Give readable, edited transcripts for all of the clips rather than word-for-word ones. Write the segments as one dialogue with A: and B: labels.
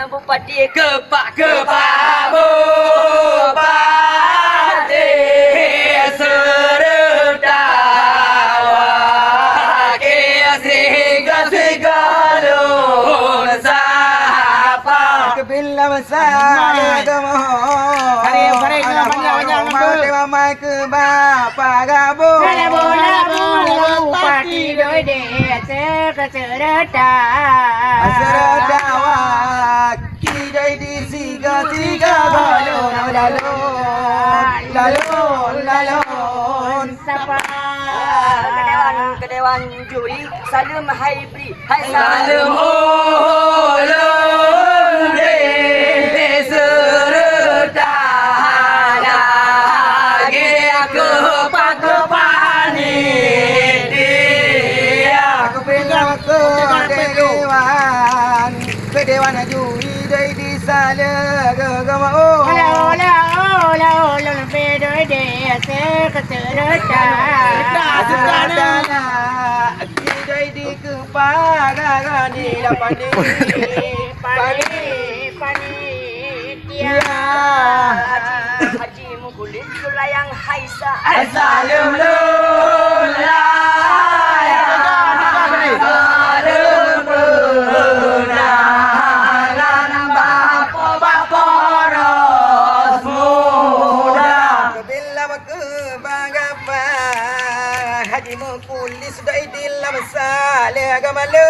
A: Bupati kepak Bupati serta wakil segalun sapa
B: Bila besar gemoh hari mamai ke bapa gabung
C: Bupati doi de serta
B: di tiga lalon
C: sapa
A: Kedewan Juli Salam hai beri hai salam ulun de serta lagi aku pakepani dia
B: aku bilang ke dewan juri dari di sana gegama oh
C: la bedo de serta
B: dari di kepagangan di lapan
C: dia
A: Haji Mukulit Sulayang Haisa
B: salam Polis dah idilah masalah agama lu.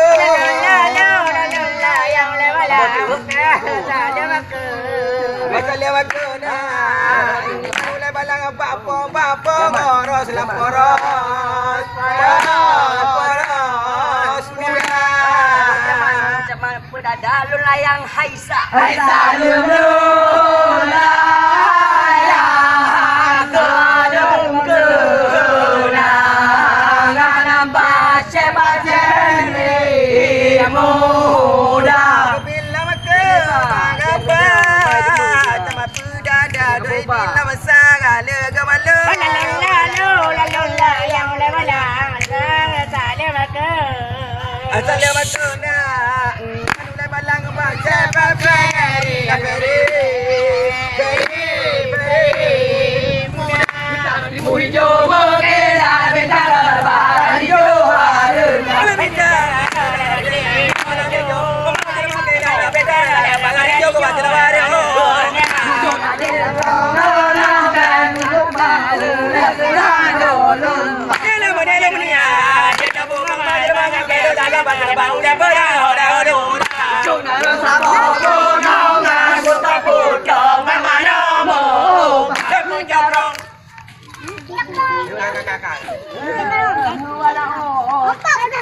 C: yang lewala
B: Masalah wakuna. Mulai balang bapa ngoros laporos. Poros muda.
A: Macam perdada lu layang Haisa
B: Salam muda bila maka apa sama pudada doi bila masara lega malu
C: la yang lewala asale maka
B: asale matuna mulai balang baca beri ibu hijau mengela bentara lebaran hijau harun bentara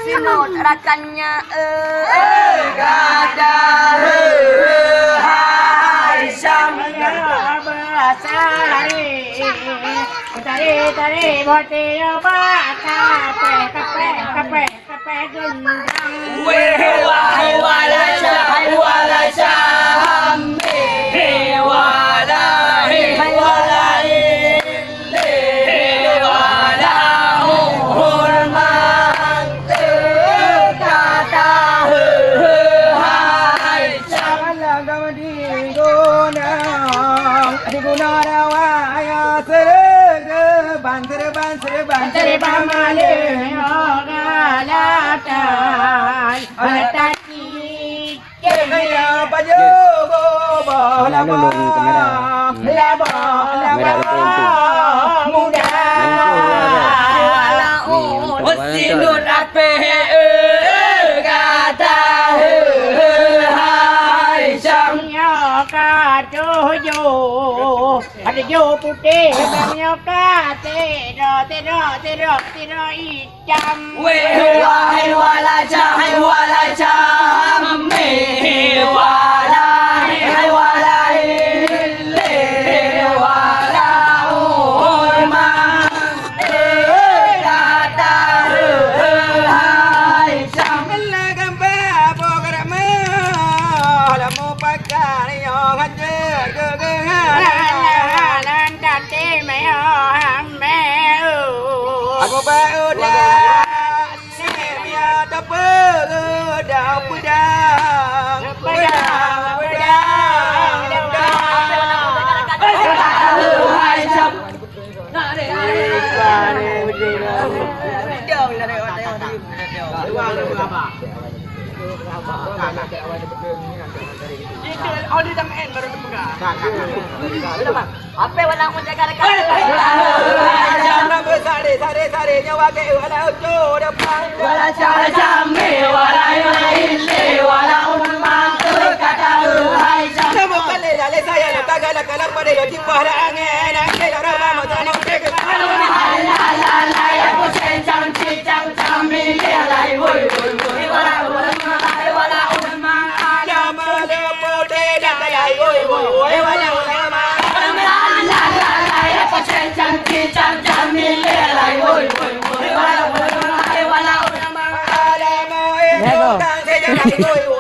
A: Sinut rakannya
B: gada hai syam
C: tari bote ba kape gendang
B: wala syam
C: Serba male galatan atati
B: kaya pajo bola muda
A: Sinut ape
B: kata hai syam
C: ada jo putih banyak tero hitam
B: hai wala syam makan yo hanje ke ke
C: Lan kate mẹ mẹ
B: aku ba udah semia tape dah pedang
A: Apa wala mo jaga dekat.
B: Sare nyawa ke wala ujo depan
A: Wala cara jambe wala ile wala umang kata hai jam.
B: Namo kale dale saya letak galak galak pada yo di para angin angin orang mau tani ke
A: La aku senjang cicang jambi lai woi woi wala umang
B: ada male pode dah ai oi oi wala
A: aku senjang cicang jambi lai woi woi wala umang
B: ada mau kang saya jangan oi